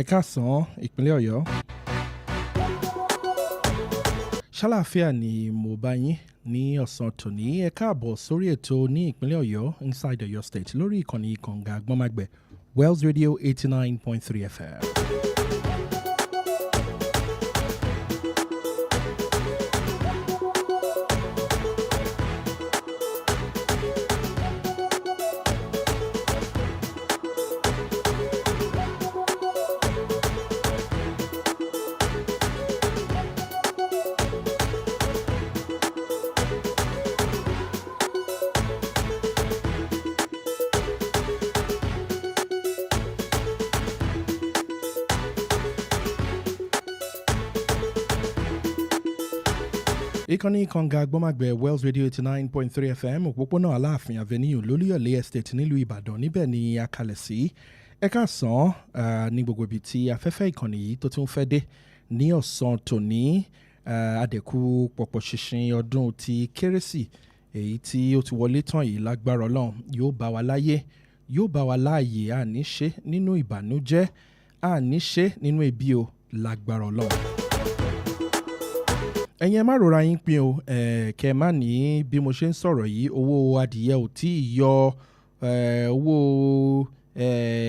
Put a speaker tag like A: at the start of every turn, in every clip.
A: Ẹ káàsán ìpínlẹ̀ Ọ̀yọ́. Ṣàlàáfíà ni mo bá yín ní ọ̀sán tòní. Ẹ káàbọ̀ sórí ètò ní ìpínlẹ̀ Ọ̀yọ́ Inside Ọ̀yọ́ State lórí ìkànnì kànga Àgbọ̀nmágbẹ̀ Wells Radio 89.3 FM. Ìkànnì kànga Àgbọ̀nmágbẹ̀ Wells Radio 89.3 FM òpópónà Aláàfin Avenue lólúyọ̀lé estate nílùú Ìbàdàn níbẹ̀ ni a kalẹ̀ sí. Ẹ káàsán ní gbogbo ibi tí afẹ́fẹ́ ìkànnì yìí tó tún fẹ́ dé ní ọ̀sán tòní. Àdẹ̀kù pọ̀pọ̀ ṣinṣin ọdún ti kérésì èyí tí ó ti wọlé tán yìí lágbára Ọlọ́run yóò bá wa láyé yóò bá wa láàyè àní ṣe nínú ìbànújẹ́ àní ṣe nínú ebi o lágbára Ọlọ́run. Ẹ̀yin ẹ má rora yín pin o, kẹ́ má ní bí mo ṣe ń sọ̀rọ̀ yìí owó adìyẹ ò tí ì yọ, owó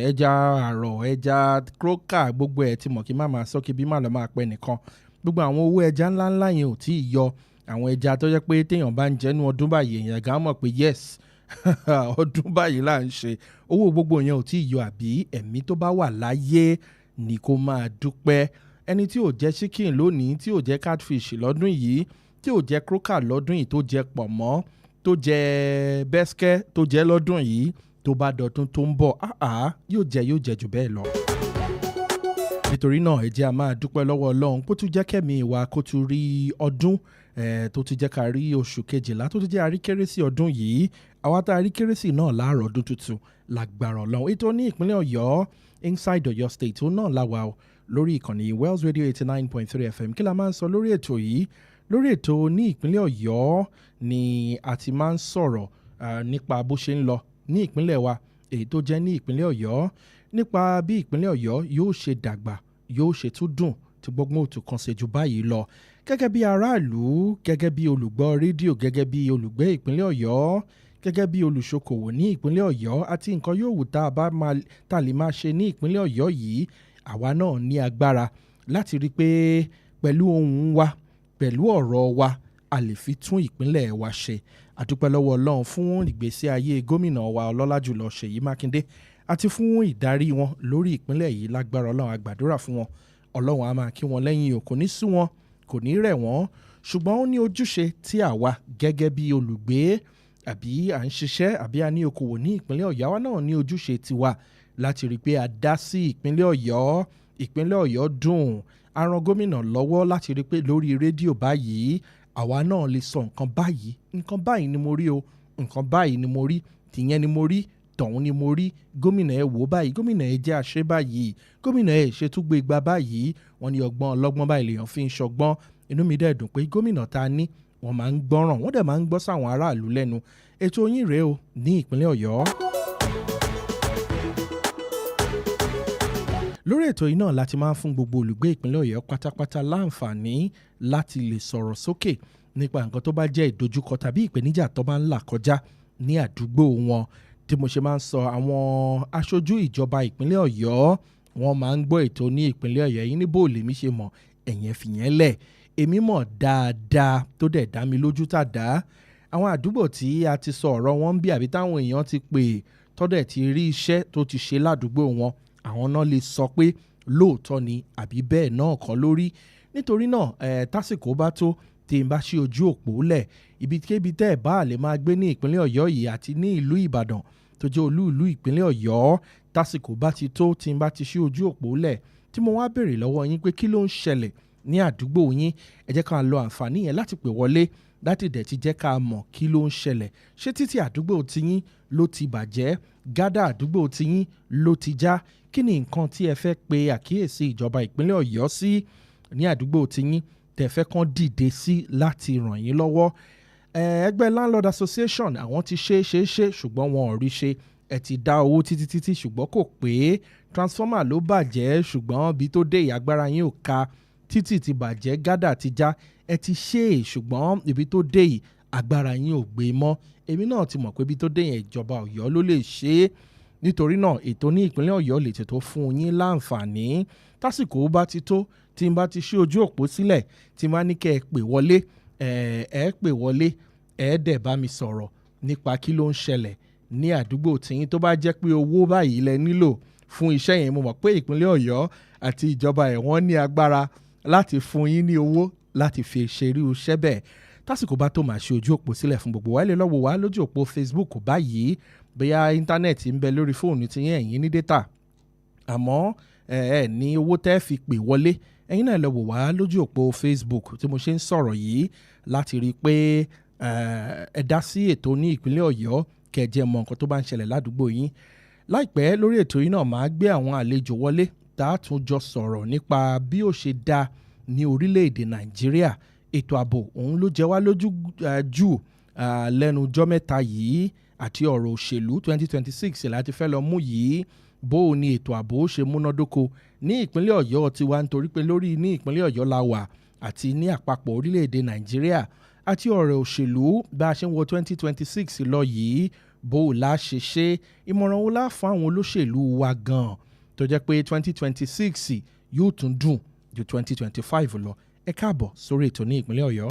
A: ẹja àrọ̀ ẹja krókà gbogbo ẹ̀ tí mọ̀ kí má máa sọ kí bí má lọ máa pẹ́ nìkan. Gbogbo àwọn owó ẹja ńláńlá yẹn ò tí ì yọ. Àwọn ẹja tó jẹ́ pé téèyàn bá ń jẹ́nu ọdún báyìí èèyàn gan mọ̀ pé yes ọdún báyìí là ń ṣe. Owó gbogbo yẹn ò tí ì yọ àbí ẹ̀mí tó bá wà láyé ni kó máa dúpẹ́. Ẹni tí ò jẹ́ chicken lónìí, tí ò jẹ́ catfish lọ́dún yìí, tí ò jẹ́ croaker lọ́dún yìí, tó jẹ́ pọ̀mọ́, tó jẹ́ bẹ́skẹ́, tó jẹ́ lọ́dún yìí, tó bá dọ̀tún tó ń bọ̀, yóò jẹ jù bẹ́ẹ̀ lọ. Nítorí náà ẹ jẹ́ a máa dúpẹ́ lọ́wọ́ Ọlọ́run kó tún jẹ́ kẹ́mi wa kó tún rí ọdún, tó tún jẹ́ ká rí oṣù kejìlá, tó tún jẹ́ àrí kérésì ọdún yìí. Àwa tá a rí kérésì náà láàárọ̀ ọdún tuntun lágbára Ọlọ́run. Ètò ní ìpínlẹ̀ Ọ̀yọ́ Inside Ọ̀yọ́ State ó náà láwa o lórí ìkànnì Wells Radio 89.3 FM. Kí la máa ń sọ lórí ètò yìí? Lórí ètò ní ìpínlẹ̀ Ọ̀yọ́ ni a ti máa ń sọ̀rọ̀ nípa bó ṣe ń lọ ní ìpínlẹ̀ wa èyí tó jẹ́ ní ìpínlẹ̀ Ọ̀yọ́, nípa bí ìpínlẹ̀ Ọ̀yọ́ yóò ṣe dàgbà, yóò ṣe tún dùn tí gbogbo òtún kan ṣe jù báyìí lọ. Gẹ́gẹ́ bí aráàlú, gẹ́gẹ́ bí olùgbọ́ rédíò, gẹ́gẹ́ bí olùgbé ìpínlẹ̀ Ọ̀yọ́, gẹ́gẹ́ bí olùṣokòwò ní ìpínlẹ̀ Ọ̀yọ́ àti nǹkan yóò wù tá a lè máa ṣe ní ìpínlẹ̀ Ọ̀yọ́ yìí, àwa náà ní agbára láti rí pé pẹ̀lú ohùn wa, pẹ̀lú ọ̀rọ̀ wa, a lè fi tún ìpínlẹ̀ wa ṣe. A dúpẹ́ lọ́wọ́ Ọlọ́run fún ìgbésí ayé gómìnà wa ọlọ́lá jùlọ Ṣèyí Mákindé àti fún ìdarí wọn lórí ìpínlẹ̀ yìí lágbára Ọlọ́run. A gbàdúrà fún wọn. Ọlọ́run á máa kí wọn lẹ́yìn o, kò ní sú wọn, kò ní rẹ̀ wọ́n, ṣùgbọ́n ó ní ojúṣe tí àwa gẹ́gẹ́ bí olùgbé àbí à ń ṣiṣẹ́ àbí a ní okòwò ní ìpínlẹ̀ Ọ̀yọ́, àwa náà ní ojúṣe tiwa láti rí i pé a dá sí ìpínlẹ̀ Ọ̀yọ́. Ìpínlẹ̀ Ọ̀yọ́ dùn. A ran gómìnà lọ́wọ́ láti rí i pé lórí rédíò báyìí àwa náà lè sọ nǹkan báyìí ni mo rí o, nǹkan báyìí ni mo rí, tìyẹn ni mo rí, tọ̀hún ni mo rí, gómìnà ẹ wò báyìí, gómìnà ẹ jẹ́ àṣẹ báyìí, gómìnà ẹ ṣe tún gbé igba báyìí. Wọ́n ní ọgbọ́n ọlọ́gbọ́n báyìí lèèyàn fi ń ṣọgbọ́n. Inú mi dẹ̀ dùn pé gómìnà ta ní wọ́n máa ń gbọ́ràn, wọ́n dẹ̀ máa ń gbọ́ sáwọn aráàlú lẹ́nu. Ètò yín rèé o ní ìpínlẹ̀ Ọ̀yọ́. Lórí ètò yìí náà láti máa ń fún gbogbo olùgbé ìpínlẹ̀ Ọ̀yọ́ pátápátá láǹfààní láti lè sọ̀rọ̀ sókè nípa nǹkan tó bá jẹ́ ìdojúkọ tàbí ìpèníjà tó bá ń là kọjá ní àdúgbò wọn. Tí mo ṣe máa ń sọ, àwọn aṣojú ìjọba ìpínlẹ̀ Ọ̀yọ́ wọ́n máa ń gbọ́ ètò ní ìpínlẹ̀ Ọ̀yọ́ yìí. Níbo lèmi ṣe mọ̀, ẹ̀yẹn fìyẹn lẹ̀. Èmi mọ̀ dáadáa tó dẹ̀ dá mi lójú tàdá. Àwọn àdúgbò tí a ti sọ ọ̀rọ̀ wọn bí àbí táwọn èèyàn ti pè tọ́dẹ̀ ti rí iṣẹ́ tó ti ṣe ládùúgbò wọn, àwọn náà lè sọ pé lóòótọ́ ni àbí bẹ́ẹ̀ náà kọ́ lórí. Nítorí náà tásìkò bá tó tí n bá ṣí ojú òpó lẹ̀, ibikíbi tẹ́ ẹ̀ bá lè máa gbé ní ìpínlẹ̀ Ọ̀yọ́ yìí àti ní ìlú Ìbàdàn tó jẹ́ olú ìlú ìpínlẹ̀ Ọ̀yọ́, tásìkò bá ti tó tí n bá ti ṣí ojú òpó lẹ̀ tí mo wá béèrè lọ́wọ́ yín pé kí ló ń ṣẹlẹ̀ ní àdúgbò yín, ẹ jẹ́ ká lo àǹfààní yẹn láti pè wọlé láti dẹ̀ ti jẹ́ ká mọ̀ kí ló ń ṣẹlẹ̀. Ṣé títì àdúgbò tiyín ló ti bàjẹ́? Gádà àdúgbò tiyín ló ti já? Kí ni nǹkan tí ẹ fẹ́ pe àkíyèsí ìjọba ìpínlẹ̀ Ọ̀yọ́ sí ní àdúgbò tiyín tẹ́ fẹ́ kán dìde sí láti ràn yín lọ́wọ́? Ẹgbẹ́ Landlord Association àwọn ti ṣe ṣùgbọ́n wọn ò rí ṣe. Ẹ ti dá owó títí ṣùgbọ́n kò pé transformer ló bàjẹ́ ṣùgbọ́n ibi tó dé agbára yín ò ka, títì ti bàjẹ́, gádà ti já, ẹ ti ṣe ṣùgbọ́n ibi tó dé yìí agbára yín ò gbé mọ́. Èmi náà ti mọ̀ pé ibi tó dé yẹn ìjọba Ọ̀yọ́ ló lè ṣe é. Nítorí náà ètò ní ìpínlẹ̀ Ọ̀yọ́ lè tètò fún yín láǹfààní tásìkò bá ti tó, tí n bá ti ṣí ojú òpó sílẹ̀, tí n bá ní kẹ́ ẹ pè wọlé, ẹ pè wọlé, ẹ dẹ̀ bá mi sọ̀rọ̀ nípa kí ló ń ṣẹlẹ̀ ní àdúgbò tiyín. Tó bá jẹ́ pé owó báyìí lẹ nílò fún iṣẹ́ yẹn, mo mọ̀ pé ìpínlẹ̀ Ọ̀yọ́ àti ìjọba ẹ̀ wọ́n ní agbára láti fún yín ní owó láti fi ṣerú iṣẹ́ bẹ́ẹ̀. Tásìkò bá tó máa ṣe ojú òpó sílẹ̀ fún gbogbo wa. Ẹ lè lọ wò wá lójú òpó Facebook báyìí, bóyá íńtánẹ́ẹ̀tì ń bẹ lórí fóònù tí ẹ̀yin ní dátà àmọ́ ẹ ní owó tẹ́ fi pè wọlé. Ẹ̀yin náà lọ wò wá lójú òpó Facebook tí mo ṣe ń sọ̀rọ̀ yìí láti rí i pé ẹ dá sí ètò ní ìpínlẹ̀ Ọ̀yọ́ kẹ́ jẹ́ mọ nǹkan tó bá ń ṣẹlẹ̀ ládùúgbò yín. Láìpẹ́ lórí ètò yìí náà máa gbé àwọn àlejò wọlé tá a tún jọ sọ̀rọ̀ nípa bí ó ṣe dá ní orílẹ̀-èdè Nàìjíríà. Ètò ààbò òun ló jẹ wá lójú jù lẹ́nu ọjọ́ mẹ́ta yìí, àti ọ̀rọ̀ òṣèlú 2026 láti fẹ́ lọ mú yìí. Bó o ní ètò ààbò ó ṣe múnádóko ní ìpínlẹ̀ Ọ̀yọ́ tiwa, nítorí pé lórí ní ìpínlẹ̀ Ọ̀yọ́ la wà àti ní àpapọ̀ orílẹ̀-èdè Nàìjíríà, àti ọ̀rọ̀ òṣèlú bá a ṣe ń wọ 2026 lọ yìí. Bó o la ṣe ṣe, ìmọ̀ràn wo la fún àwọn olóṣèlú wa gan-an tó jẹ́ pé 2026 yóò tún dùn ju 2025 lọ. Ẹ káàbọ̀ sórí ètò ní ìpínlẹ̀ Ọ̀yọ́.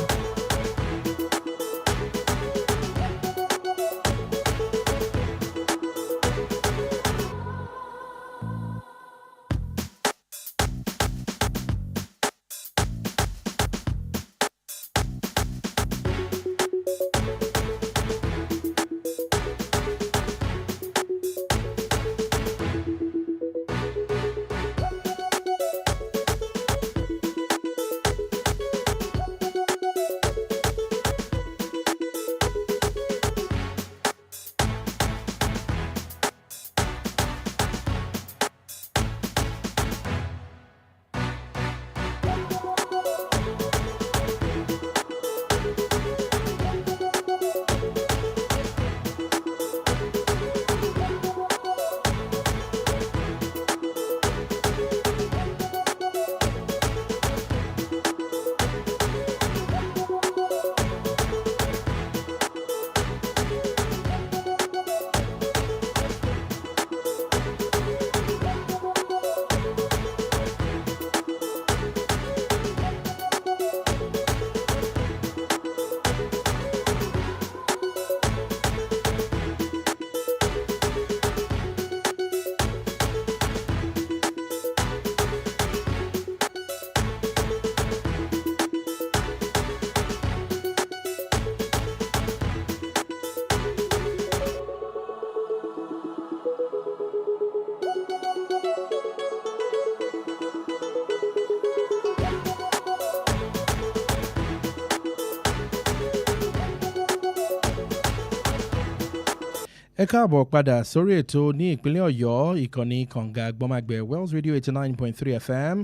A: Ẹ káàbọ̀ padà sórí ètò ní ìpínlẹ̀ Ọ̀yọ́, ìkànnì kànga gbọ́mágbẹ̀ Wells Radio 89.3 FM.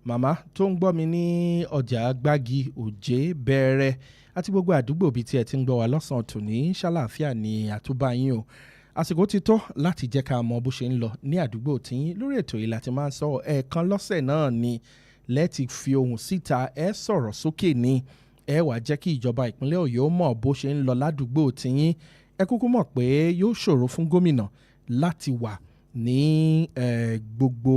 A: Màmá tó ń gbọ́ mi ní ọjà Gbági, Òjé, Bẹ̀rẹ̀ àti gbogbo àdúgbò bíi tí ẹ ti ń gbọ́ wa lọ́sàn-án tòní, ṣàlàáfíà ní àtúbà yín o. Àsìkò ti tó láti jẹ́ ká mọ bó ṣe ń lọ ní àdúgbò tiyín. Lórí ètò yìí láti máa ń sọ ẹ̀ẹ̀kan lọ́sẹ̀ náà ni lẹ́ẹ̀tì fi ohùn síta, ẹ sọ̀rọ̀ sókè ni ẹ wá jẹ́ kí ìjọba ìpínlẹ̀ Ọ̀yọ́ mọ̀ bó ṣe ń lọ ládùúgbò tiyín. Ẹ kúkú mọ̀ pé yóò ṣòro fún gómìnà láti wà ní gbogbo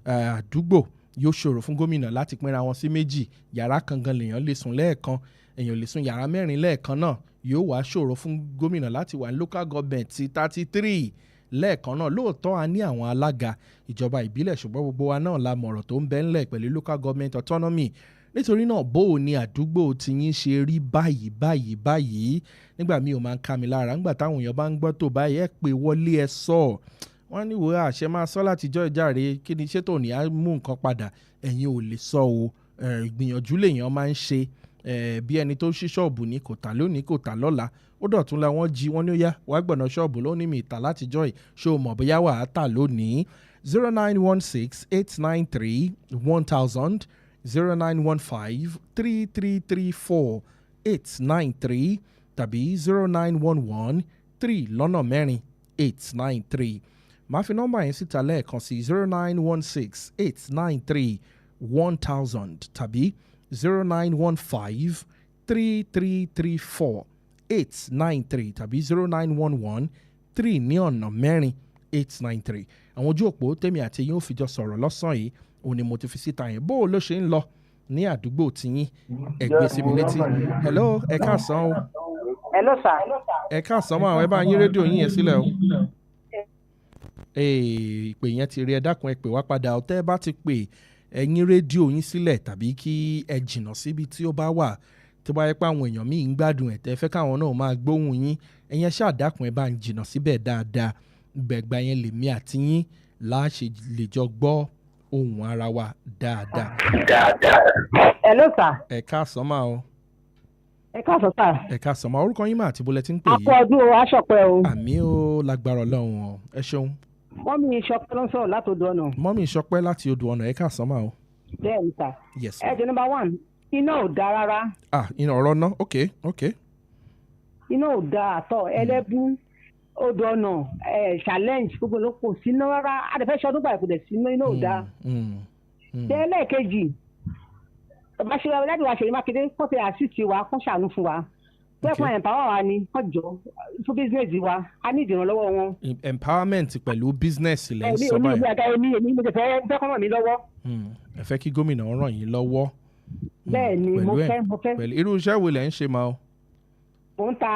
A: àdúgbò. Yóò ṣòro fún gómìnà láti pínra wọn sí méjì. Yàrá kan gan lèèyàn lè sùn lẹ́ẹ̀kan, èèyàn lè sùn yàrá mẹ́rin lẹ́ẹ̀kan náà. Yóò wá ṣòro fún gómìnà láti wà ní local government 33 lẹ́ẹ̀kan náà. Lóòótọ́ a ní àwọn alága ìjọba ìbílẹ̀, ṣùgbọ́n gbogbo wa náà la mọ̀rọ̀ tó ń bẹ ńlẹ̀ pẹ̀lú local government autonomy. Nítorí náà bó o ní àdúgbò tiyín ṣe rí báyìí nígbà míì ò máa ń ká mi lára. Nígbà táwọn èèyàn bá ń gbọ́ tó báyìí, ẹ pé wọlé ẹ sọ. Wọ́n ní wo àṣẹ máa sọ látijọ́ ìjàre, kí ni ṣé tòní á mú nǹkan padà. Ẹ̀yin ò lè sọ o. Ìgbìyànjú lèèyàn máa ń ṣe. Bí ẹni tó ṣí ṣọ́ọ̀bù ní kò tà lónìí kò tà lọ́la, ó dọ̀tún la wọ́n jí wọ́n ní ó yá wàá gbọ̀nà ṣọ́ọ̀bù lónìí mi ìtà látijọ́ yìí, ṣé o mọ̀ bóyá wàá tà lónìí. 0916-893-1000 0915-3334-893 tàbí 0911-3 893. Màá fi nọ́mbà yẹn síta lẹ́ẹ̀kan sí 0916-893-1000 tàbí 0915-3334-893 tàbí 0911-3 ní ọ̀nà mẹ́rin 893. Àwọn ojú òpó tèmi àti yín ó fi jọ sọ̀rọ̀ lọ́sàn yìí òun ni mo ti fi síta yẹn. Bó o ló ṣe ń lọ ní àdúgbò tiyín ẹgbẹ́ sí mi létí. Hello, ẹ káàsán o.
B: Hello sir.
A: Ẹ káàsán máa ẹ bá yín rédíò yín yẹn sílẹ̀ o. Ìpè yẹn ti rí ẹ dákun ẹ pè wá padà ọ tẹ́ ẹ bá ti pè ẹ yín rédíò yín sílẹ̀ tàbí kí ẹ jìnnà síbi tí ó bá wà tó bá yẹ pé àwọn èèyàn míì ń gbádùn ẹ̀ tẹ́ fẹ́ káwọn náà máa gbóhùn yín ẹ̀yẹn ṣáà dákun ẹ bá ń jìnnà síbẹ̀ dáadáa gbẹ̀gbà yẹn lèmi àti yín láṣẹ lè jọ gbọ́ ohùn ara wa dáadáa.
B: Hello sir.
A: Ẹ káàsán máa o.
B: Ẹ káàsán sir.
A: Ẹ káàsán máa orúkọ yín máa àti bólẹ̀ tí ń pè yìí.
B: Àpò ọdún o aṣọpẹ́ o.
A: Àmì ó lágbára Ọlọ́run o ẹ ṣeun.
B: Mọ́mí Ṣọpẹ́ ló ń sọ̀rọ̀ láti odò ọ̀nà.
A: Mọ́mí Ṣọpẹ́ láti odò ọ̀nà ẹ káàsán máa o.
B: Bẹ́ẹ̀ ni sir.
A: Yes.
B: Ẹ jẹ́ number 1 iná ò dáa rárá.
A: Iná ọ̀rọ̀ náà ok.
B: Iná ò dáa àtọ̀ ẹlẹ́bù odò ọ̀nà challenge gbogbo ló kò sí iná rárá àdẹ̀fẹ́ ṣọdún báyìí kò dẹ̀ sí iná ò dáa. Tẹ́lẹ̀ kejì bá ṣe láti wá Ṣèyí Mákindé kó ṣe àṣìṣe wa kó ṣàánú fún wa bẹ́ẹ̀ fún empower wa ni kó jọ fún business wa a ní ìdìrànlọ́wọ́ wọn.
A: Empowerment pẹ̀lú business ilẹ̀ ń sọ báyìí.
B: èmi mo ti fẹ́ kọ́ ràn mí lọ́wọ́.
A: Ẹ fẹ́ kí gómìnà ràn yín lọ́wọ́.
B: Bẹ́ẹ̀ ni mo fẹ́.
A: Pẹ̀lú irú iṣẹ́ wo lẹ̀ ń ṣe máa o.
B: Mo ń ta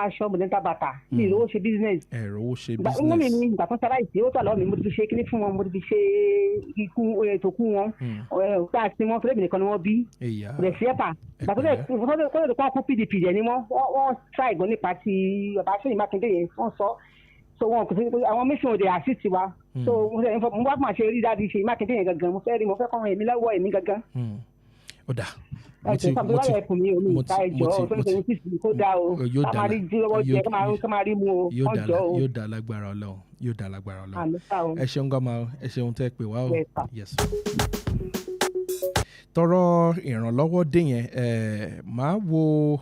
B: aṣọ mo ń ta bàtà mi ìrówó ṣe business.
A: Ẹ̀rọ ṣe
B: business.
A: business.
B: Ìgbà mi ìgbà kan sára ìṣe ó tà lọ́wọ́ mi mo ti fi ṣe kíní fún wọn mo ti fi ṣe ikú ètò kú wọn ọ̀tá àti wọn fúlẹ́bì nìkan ni wọ́n bí rẹ̀ sí ẹ̀pà. Ìgbà tó lè kọ́ PDP rẹ̀ ni wọ́n try gan nípa ti bàbá Ṣèyí Mákindé yẹn wọ́n sọ so wọn kò sí àwọn mission òde assist wa so mo bá máa ṣe rí dáàdi Ṣèyí Mákindé yẹn gangan mo fẹ́ kọ́ èmi lọ́wọ́ èmi gangan.
A: Ó dà
B: mo ti yóò
A: dá lágbára Ọlọ́run ẹ ṣeun gọmọ ẹ ṣeun tẹ́ pè wá o yes. Tọrọ ìrànlọ́wọ́ dé yẹn máa wo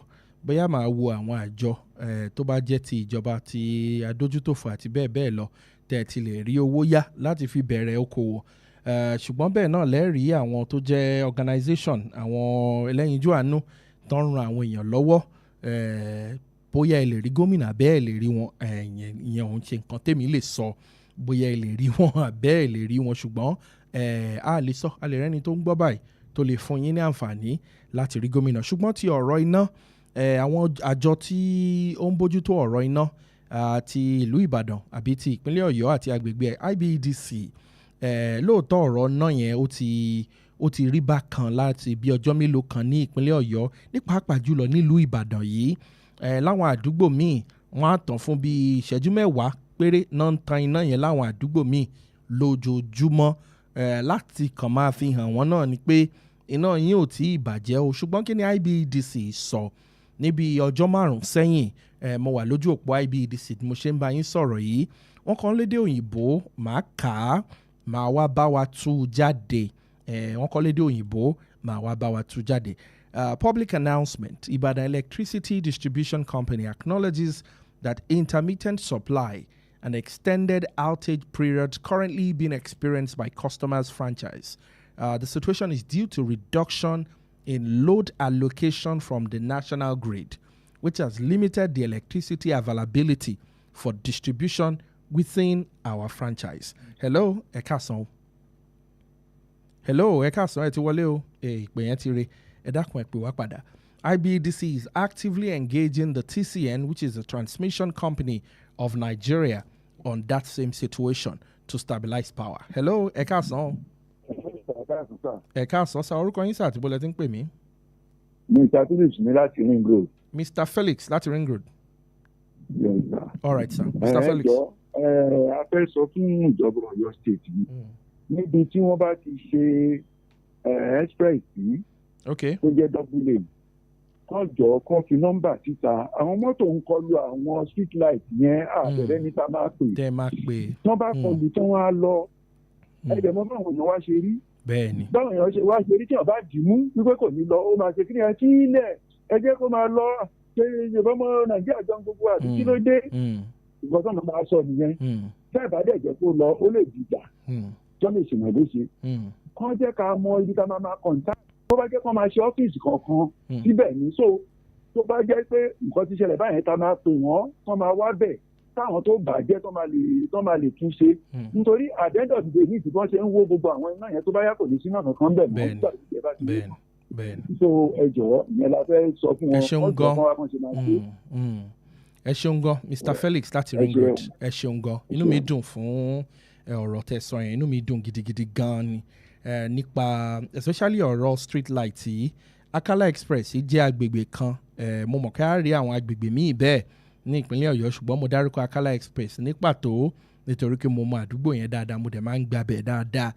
A: àwọn àjọ tó bá jẹ́ ti ìjọba ti adójútòfò àti bẹ́ẹ̀ bẹ́ẹ̀ lọ tẹ́ ti lè rí owó yá láti fi bẹ̀rẹ̀ okòwò. Ṣùgbọ́n bẹ́ẹ̀ náà lẹ́rìí àwọn tó jẹ́ organization àwọn ẹlẹ́yinjú àánú tó ń ran àwọn èèyàn lọ́wọ́ bóyá ẹ lè rí gómìnà bẹ́ẹ̀ lè rí wọn ìyẹn òun ṣe nǹkan tèmi lè sọ bóyá ẹ lè rí wọn àbẹ́ẹ̀ lè rí wọn ṣùgbọ́n a lè sọ a lè rẹ́ni tó ń gbọ́ báyìí tó lè fún yín ní àǹfààní láti rí gómìnà. Ṣùgbọ́n ti ọ̀rọ̀ iná àwọn àjọ tí ó ń bójútó ọ̀rọ̀ iná ti ìlú Ìbàdàn àbí ti ìpínlẹ̀ Ọ̀yọ́ àti agbègbè IBEDC lóòótọ́ ọ̀rọ̀ náà yẹn ó ti rí bákan láti bí ọjọ́ mélòó kan ní ìpínlẹ̀ Ọ̀yọ́ ní pàápàá jùlọ nílùú Ìbàdàn yìí láwọn àdúgbò míì wọ́n á tàn fún bíi ìṣẹ́jú mẹ́wàá péré náà ń tan iná yẹn láwọn àdúgbò míì lójoojúmọ́ láti kàn máa fi hàn wọ́n náà ni pé iná yín ò tí ì bàjẹ́ o. Ṣùgbọ́n kí ni IBEDC sọ níbi ọjọ́ márùn-ún sẹ́yìn mo wà lójú òpó IBEDC mo ṣe ń bá yín sọ̀rọ̀ yìí wọ́n kàn lédè òyìnbó màá kà á máa wá bá wa tú jáde wọ́n kọ́ lédè òyìnbó máa wá bá wa tú jáde. Public announcement. Ibadan Electricity Distribution Company acknowledges that intermittent supply and extended outage periods currently being experienced by customers' franchise. The situation is due to reduction in load allocation from the national grid, which has limited the electricity availability for distribution within our franchise. Hello, ẹ káàsán. Hello, ẹ káàsán ẹ ti wọlé o. Ìpè yẹn ti re. Ẹ dákun ẹ pè wá padà. IBEDC is actively engaging the TCN, which is the transmission company of Nigeria, on that same situation to stabilize power. Hello, ẹ káàsán. Ẹ káàsán sá orúkọ yín sá àti bọ́lẹ̀ tí ń pè mí.
C: Mr. Felix ní láti Ring Road.
A: Mr. Felix láti Ring Road.
C: Yes, sir.
A: All right, sir. Mr. Felix.
C: A fẹ́ sọ fún ìjọba Ọ̀yọ́ state yìí níbi tí wọ́n bá ti ṣe express yìí tó jẹ́ double lane kán jọ kán fi nọ́mbà síta àwọn mọ́tò ń kọlu àwọn street light yẹn àbẹ̀rẹ̀ níta máa pè
A: tẹ́ máa pè
C: wọ́n bá kọlu tí wọ́n á lọ ẹ̀dẹ̀ mọ́ báwọn èèyàn wá ṣe rí
A: bẹ́ẹ̀ni
C: báwọn èèyàn ṣe wá ṣe rí tí wọ́n bá dì mú wípé kò ní lọ ó máa ṣe kí ni ẹ kí ilẹ̀ ẹ jẹ́ kó máa lọ ṣe ìjọba ọmọ Nàìjíríà jọ gbogbo àti kí ló dé ìgbọ́n tó máa sọ nìyẹn tẹ́ bá dẹ̀ jẹ́ kó lọ ó lè dìjà tó lè ṣèmọ̀ léṣe kán jẹ́ ká mọ ibi ká máa kọ̀ǹtà tó bá jẹ́ kó máa ṣe ọ́fíìsì kankan síbẹ̀ ní so tó bá jẹ́ pé nǹkan ti ṣẹlẹ̀ báyẹn tá máa pè wọ́n tó máa wá bẹ̀ táwọn tó bàjẹ́ tó máa lè tún ṣe nítorí àdẹ́dọ̀ dìde ní ìdìbò ṣe ń wó gbogbo àwọn iná yẹn tó bá yá kò ní sínú ọ̀nà kan bẹ̀ mọ́ nígbà tí ìjẹba ti dé so ẹ jọ̀wọ́ ìyẹn la fẹ́ sọ fún wọn
A: ẹ ṣeun gan Mr. Felix láti Ring Road ẹ ṣeun gan inú mi dùn fún ọ̀rọ̀ tẹ́ sọ yẹn inú mi dùn gidigidi gan ni nípa especially ọ̀rọ̀ street light yìí Akala Express jẹ́ agbègbè kan mo mọ̀ ká rí àwọn agbègbè míì bẹ́ẹ̀ ní ìpínlẹ̀ Ọ̀yọ́ ṣùgbọ́n mo dárúkọ Akala Express ní pàtó nítorí pé mo mọ àdúgbò yẹn dáadáa mo dẹ̀ máa ń gbabẹ̀ dáadáa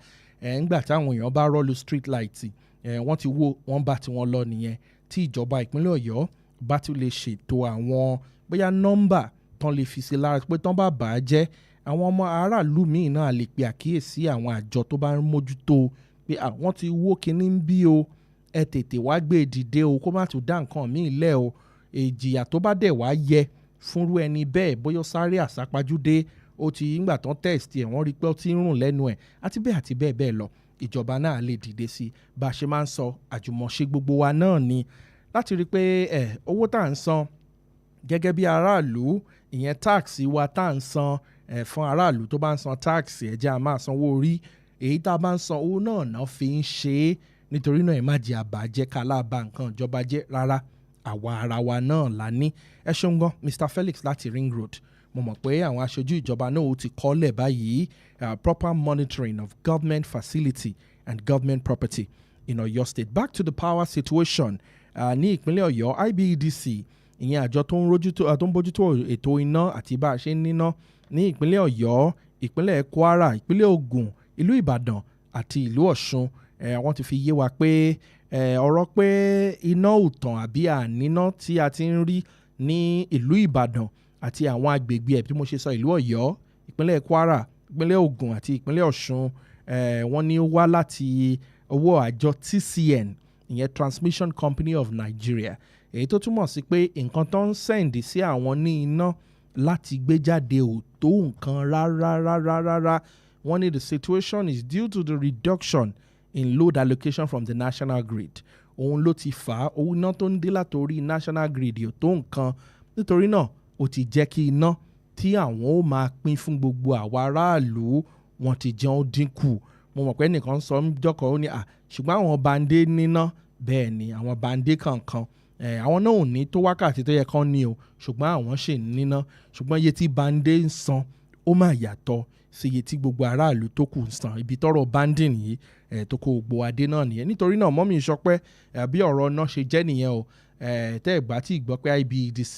A: ńgbà táwọn èèyàn bá rọ́ọ̀lù street light wọ́n ti wó wọ́n bá tiwọn lọ nìyẹn tí ìjọba ìpínlẹ̀ Ọ̀yọ́ bá tún lè ṣètò àwọn bóyá nọ́mbà tán lè fi sí lára pé tán bá bà á jẹ́ àwọn ọmọ aráàlú míì náà lè pe àkíyèsí àwọn àjọ tó bá ń mójútó pé àwọn ti wó kinní ń bí o ẹ tètè wá gbé dìde o kó má tún dá nǹkan míì lẹ̀ o ìjìyà tó bá dẹ̀ wá yẹ fúnrú ẹni bẹ́ẹ̀ bóyá sáré àsápajúdé ó ti ńgbà tán test ẹ̀ wọ́n rí pé ó ti ń rùn lẹ́nu ẹ̀ àti bẹ́ẹ̀ bẹ́ẹ̀ lọ ìjọba náà lè dìde sí i bá a ṣe máa ń sọ àjùmọ̀ṣe gbogbo wa náà ni láti rí i pé owó tá à ń san gẹ́gẹ́ bí aráàlú ìyẹn táàksì wa tá à ń san fún aráàlú tó bá ń san táàksì ẹ̀jẹ̀ a máa sanwó orí èyí tá a bá ń san owó náà fi ń ṣe é nítorí náà ẹ má jẹ́ àbàjẹ́ kálábà nǹkan ìjọba jẹ́ rárá àwa ara wa náà la ní ẹ ṣeun gan Mr. Felix láti Ring Road mo mọ̀ pé àwọn aṣojú ìjọba náà ó ti kọ́lẹ̀ báyìí proper monitoring of government facility and government property in Oyo State. Back to the power situation ní ìpínlẹ̀ Ọ̀yọ́ IBEDC ìyẹn àjọ tó ń bójútó ètò iná àti bá a ṣe ń níná ní ìpínlẹ̀ Ọ̀yọ́ ìpínlẹ̀ Kwara ìpínlẹ̀ Ògùn ìlú Ìbàdàn àti ìlú Ọ̀ṣun wọ́n ti fi yé wa pé ọ̀rọ̀ pé iná ò tàn àbí àníná tí a ti ń rí ní ìlú Ìbàdàn àti àwọn agbègbè ẹ̀ bí mo ṣe sọ ìlú Ọ̀yọ́ ìpínlẹ̀ Kwara ìpínlẹ̀ Ògùn àti ìpínlẹ̀ Ọ̀ṣun wọ́n ní ó wá láti owó àjọ TCN ìyẹn Transmission Company of Nigeria èyí tó túmọ̀ sí pé nǹkan tó ń sẹ́ǹdì sí àwọn ní iná láti gbé jáde ò tó nǹkan rárá wọ́n ní the situation is due to the reduction in load allocation from the national grid òun ló ti fà á owó iná tó ń dé látòrí national grid ò tó nǹkan nítorí náà ó ti jẹ́ kí iná tí àwọn ó máa pín fún gbogbo àwa aráàlú wọn ti jẹun dínkù mo mọ̀ pé nìkan sọ ń jọkọ̀ ó ní ṣùgbọ́n àwọn bande níná bẹ́ẹ̀ ni àwọn bande kankan àwọn náà ò ní tó wákàtí tó yẹ kán ní o ṣùgbọ́n àwọn ṣì ń níná ṣùgbọ́n iye tí bande ń san ó máa yàtọ̀ sí iye tí gbogbo aráàlú tó kù ń san ibi tọ́rọ̀ banding yìí tó kó gbogbo adé náà nìyẹn nítorí náà mọ́mí ìṣọpẹ́ bí ọ̀rọ̀ náà ṣe jẹ́ nìyẹn o tẹ́ ẹ̀ bá tí gbọ́ pé IBEDC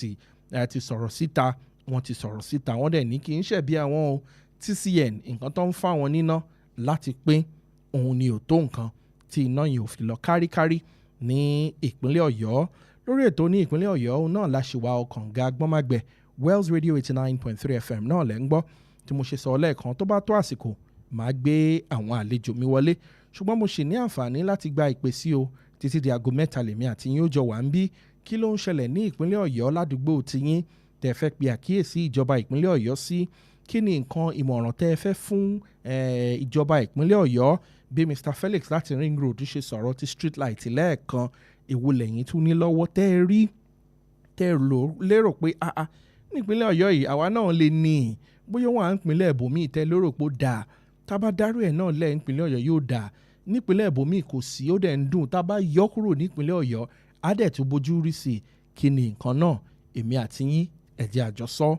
A: ti sọ̀rọ̀ síta wọ́n ti sọ̀rọ̀ síta wọ́n dẹ̀ ní kì í ṣẹ̀bi àwọn o TCN nǹkan tó ń fún àwọn níná láti pín òun ni ò tó nǹkan tí iná yìí ò fi lọ káríkárí ní ìpínlẹ̀ Ọ̀yọ́ lórí ètò ní ìpínlẹ̀ Ọ̀yọ́ náà láṣìwà ọkàn ga gbọ́nmágbẹ̀ Wells Radio 89.3 FM náà lẹ́ ń gbọ́ tí mo ṣe sọ lẹ́ẹ̀kan tó bá tó àsìkò máa gbé àwọn àlejò mi wọlé ṣùgbọ́n mo ṣì ní àǹfààní láti gba ìpè sí o títí di aago mẹ́ta lèmi àti yín ó jọ wà ń bí kí ló ń ṣẹlẹ̀ ní ìpínlẹ̀ Ọ̀yọ́ ládùúgbò tiyín tẹ́ fẹ́ pe àkíyèsí ìjọba ìpínlẹ̀ Ọ̀yọ́ sí kí ni nǹkan ìmọ̀ràn tẹ́ fẹ́ fún ìjọba ìpínlẹ̀ Ọ̀yọ́ bí Mr. Felix láti Ring Road ṣe sọ̀rọ̀ ti street light lẹ́ẹ̀kan èwo lẹ́yìn tún ní lọ́wọ́ tẹ́ ẹ rí tẹ́ ẹ lérò pé nípínlẹ̀ Ọ̀yọ́ yìí àwa náà lè ní bóyá wọn à ń pinlẹ̀ ẹ̀bùnmí tẹ́ lérò pé ó dáa tá a bá dárú ẹ̀ náà lẹ́yìn ìpínlẹ̀ Ọ̀yọ́ yóò dáa nípínlẹ̀ ẹ̀bùnmí kò sí ó dẹ̀ ń dùn tá a bá yọ kúrò nípínlẹ̀ Ọ̀yọ́ á dẹ̀ tún bójú rí sí kí ni nǹkan náà èmi àti yín ẹ̀jẹ̀ àjọsọ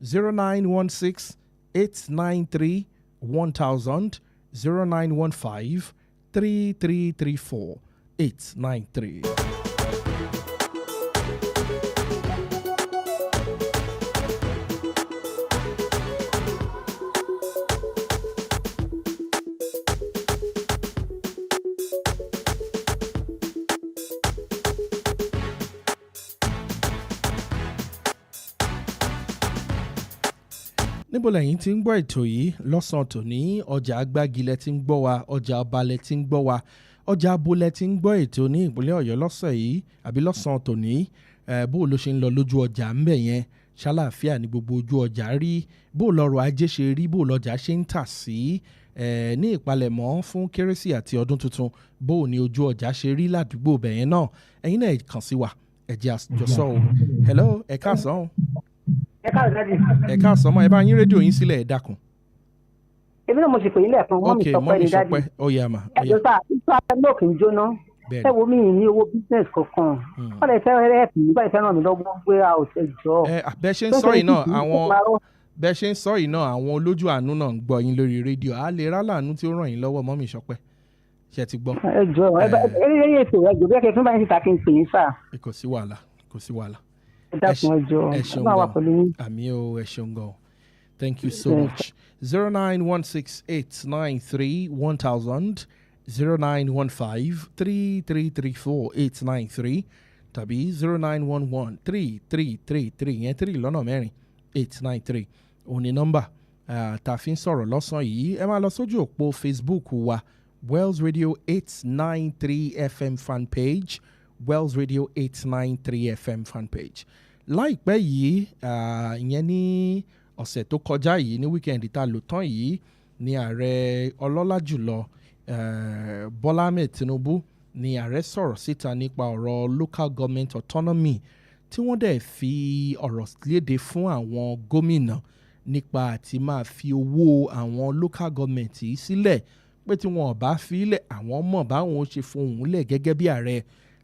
A: 0916 893 1000 0915 3334 893. níbo lẹ́yìn tí ń gbọ́ ètò yìí lọ́sàn-án tòní ọjà agbágilẹ̀ tí ń gbọ́ wa ọjà ọbalẹ̀ tí ń gbọ́ wa ọjà abolẹ̀ tí ń gbọ́ ètò ní ìpínlẹ̀ Ọ̀yọ́ lọ́sẹ̀ yìí àbí lọ́sàn-án tòní bó ló ṣe ń lọ lójú ọjà ńbẹ̀ yẹn ṣàlàáfíà ní gbogbo ojú ọjà rí, bó lọ́rọ̀ ajé ṣe rí, bó lọ́jà ṣe ń tà sí ní ìpalẹ̀mọ́ fún kérésì àti ọdún tuntun, bó ní ojú ọjà ṣe rí ládùúgbò bẹ̀yẹn náà. Ẹ̀yin náà kàn sí wa, ẹ jẹ́ àjọsọ o. Hello, ẹ káàsán o.
B: Ẹ káàsán dájú.
A: Ẹ káàsán mọ́, ẹ bá yín rédíò yín sílẹ̀ ẹ dákun.
B: Èmi náà mo ṣe pè yín lẹ́ẹ̀kan, mọ́mì Sọpẹ́ ni dájú.
A: ó yá mà.
B: Ẹ̀jọ̀ sá, ìtọ́ náà kì í jóná. Ẹ wo mi ní owó business kankan. Wọ́n lè fẹ́ rẹ́ẹ̀pì nígbà ìfẹ́ náà mi lọ́gbọ́n gbé àwòṣe jọ.
A: Bẹ́ẹ̀ ṣe ń sọ yìí náà àwọn olójú àánú náà ń gbọ́ yín lórí rédíò. A lè rá láàánú tí ó ràn yín lọ́wọ́ mọ́mì Sọpẹ́. Ṣé ti gbọ́?
B: Ẹ jọ eré ètò ẹjọ bí ẹkẹ fún báyìí síta kí n pè yín sá.
A: Kò sí wàhálà.
B: Ẹ dákun ẹjọ ọba wa pẹ̀lú yín.
A: Àmì o, ẹ ṣeun gan. Thank you so much. 09168931000 0915-3334-893 tàbí 0911-3333 yẹn 3 lọ́nà mẹ́rin 893 òní nọ́mbà tá a fi ń sọ̀rọ̀ lọ́sàn-án yìí. Ẹ máa lọ sójú òpó Facebook wa Wells Radio 893 FM fan page, Wells Radio 893 FM fan page. Láìpẹ́ yìí ìyẹn ní ọ̀sẹ̀ tó kọjá yìí ní wíkẹ̀ndì tá a lò tán yìí ní ààrẹ ọlọ́lá jùlọ Bọ́lá Ahmed Tinubu ni ààrẹ sọ̀rọ̀ síta nípa ọ̀rọ̀ local government autonomy tí wọ́n dẹ̀ fi ọ̀rọ̀ léde fún àwọn gómìnà nípa àti máa fi owó àwọn local government yìí sílẹ̀ pé tí wọn ò bá fi lẹ̀ àwọn mọ̀ báwọn ó ṣe fohùn lẹ̀ gẹ́gẹ́ bí ààrẹ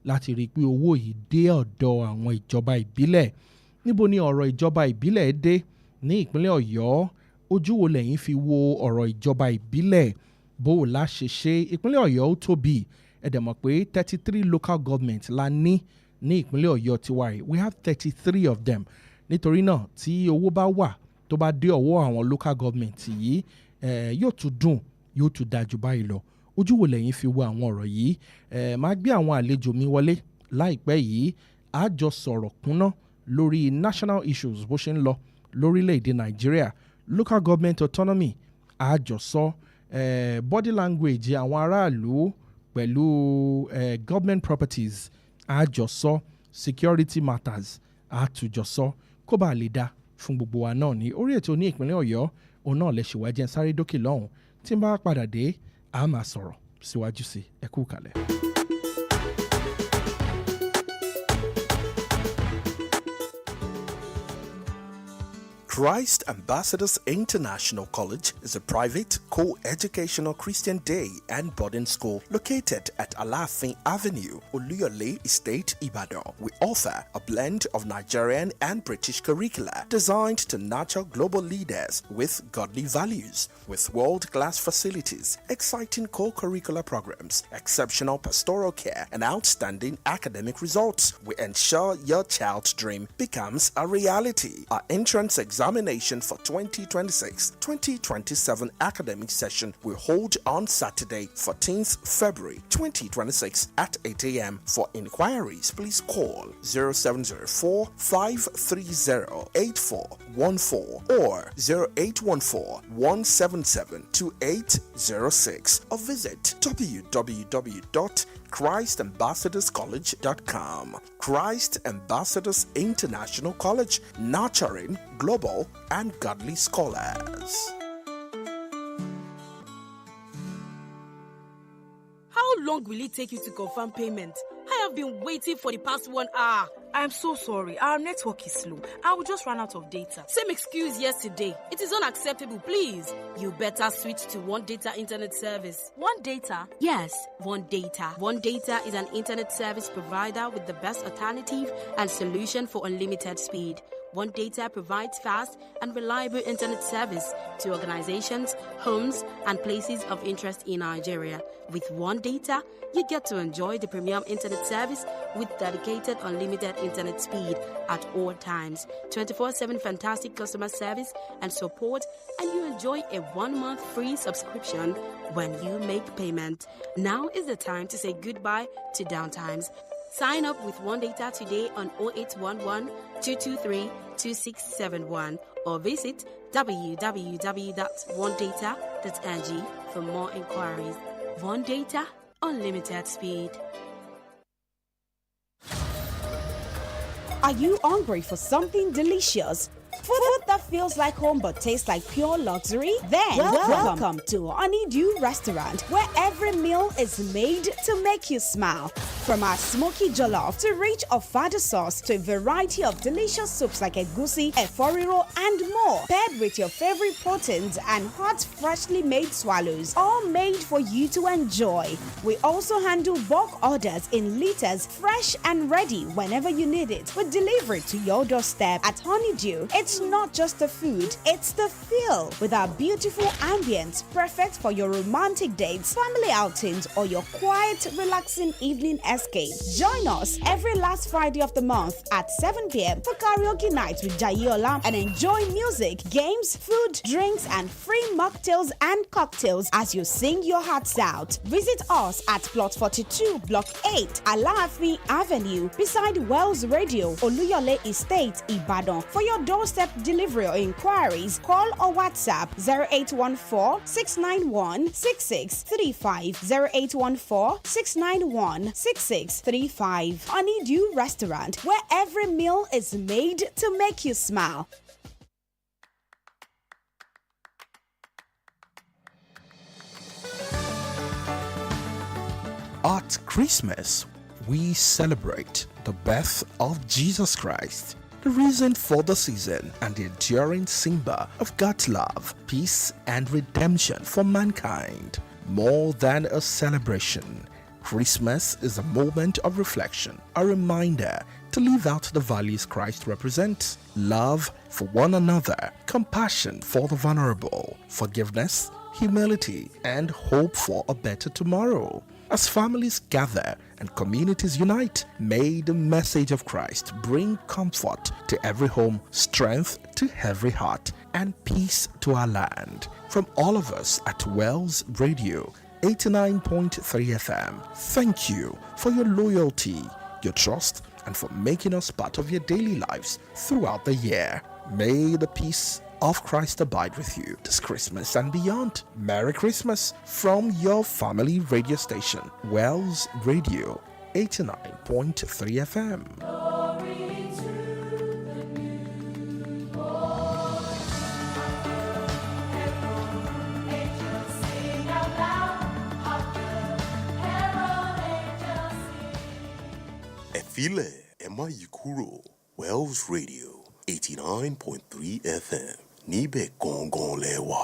A: láti rí i pé owó yìí dé ọ̀dọ̀ àwọn ìjọba ìbílẹ̀. Níbo ni ọ̀rọ̀ ìjọba ìbílẹ̀ dé ní ìpínlẹ̀ Ọ̀yọ́? Ojú wo lẹ́yìn fi wo ọ̀rọ̀ ìjọba ìbílẹ̀? Bó o la ṣe ṣe? Ìpínlẹ̀ Ọ̀yọ́ ó tóbi, ẹ dẹ̀ mọ̀ pé 33 local government la ní ìpínlẹ̀ Ọ̀yọ́ tiwa yìí. We have 33 of them. Nítorí náà tí owó bá wà tó bá dé ọwọ́ àwọn local government yìí yóò tún dùn, yóò tún dájú báyìí lọ. Ojú wo lẹ́yìn fi wo àwọn ọ̀rọ̀ yìí? Máa gbé àwọn àlejò mi wọlé láìpẹ́ yìí. A jọ sọ̀rọ̀ kúnná lórí national issues bó ṣe ń lọ lórílẹ̀‐èdè Nàìjíríà, local government autonomy, a jọ sọ body language àwọn aráàlú pẹ̀lú government properties, a jọ sọ security matters, a tún jọ sọ kó bá lè dá fún gbogbo wa náà ní orí ètò ní ìpínlẹ̀ Ọ̀yọ́. Òun náà lè ṣèwádìí ẹ̀ sáré dókè lọ́hùn tí n bá padà dé a máa sọ̀rọ̀ síwájú sí ẹ kú kalẹ̀.
D: Christ Ambassadors International College is a private, co-educational Christian day and boarding school located at Alafin Avenue, Oluyole Estate, Ibadan. We offer a blend of Nigerian and British curricula designed to nurture global leaders with godly values. With world-class facilities, exciting co-curricular programs, exceptional pastoral care, and outstanding academic results, we ensure your child's dream becomes a reality. Our entrance examination for 2026-2027 academic session will hold on Saturday, 14th February 2026 at 8 a.m. For inquiries, please call 0704-530-8414 or 0814-177-2806 or visit www.christambassadorscollege.com. Christ Ambassadors International College, nurturing global and godly scholars.
E: How long will it take you to confirm payment? I have been waiting for the past 1 hour.
F: I'm so sorry. Our network is slow. I will just run out of data.
E: Same excuse yesterday. It is unacceptable, please. You better switch to One Data Internet Service.
F: One Data?
E: Yes, One Data. One Data is an internet service provider with the best alternative and solution for unlimited speed. One Data provides fast and reliable internet service to organizations, homes, and places of interest in Nigeria. With One Data, you get to enjoy the premium internet service with dedicated unlimited internet speed at all times, 24/7 fantastic customer service and support, and you enjoy a 1-month free subscription when you make payment. Now is the time to say goodbye to downtimes. Sign up with One Data today on 0811 223 2671 or visit www.onedata.ng for more inquiries. One Data, unlimited speed.
G: Are you hungry for something delicious? Food that feels like home but tastes like pure luxury? Then welcome to Honeydew Restaurant, where every meal is made to make you smile. From our smoky jollof to rich ofada sauce to a variety of delicious soups like egusi, eforiro, and more, paired with your favorite proteins and hot, freshly made swallows, all made for you to enjoy. We also handle bulk orders in liters, fresh and ready whenever you need it. We deliver it to your doorstep. At Honeydew, it's not just the food, it's the feel. With our beautiful ambience, perfect for your romantic dates, family outings, or your quiet, relaxing evening escape. Join us every last Friday of the month at 7 p.m. for karaoke night with Jayola and enjoy music, games, food, drinks, and free mocktails and cocktails as you sing your hearts out. Visit us at Plot 42, Block 8, Alaafin Avenue, beside Wells Radio, Oluyole Estate, Ibadan. For your doorstep delivery or inquiries, call or WhatsApp 0814-691-6635, 0814-691-6635. Honeydew Restaurant, where every meal is made to make you smile.
D: At Christmas, we celebrate the birth of Jesus Christ, the reason for the season and the enduring symbol of God's love, peace, and redemption for mankind. More than a celebration, Christmas is a moment of reflection, a reminder to live out the values Christ represents: love for one another, compassion for the vulnerable, forgiveness, humility, and hope for a better tomorrow. As families gather and communities unite, may the message of Christ bring comfort to every home, strength to every heart, and peace to our land. From all of us at Wells Radio 89.3 FM, thank you for your loyalty, your trust, and for making us part of your daily lives throughout the year. May the peace of Christ abide with you this Christmas and beyond. Merry Christmas from your family radio station, Wells Radio 89.3 FM.
H: Efile Emma Yikuro, Wells Radio 89.3 FM. Níbẹ̀ gangan lẹ́wà.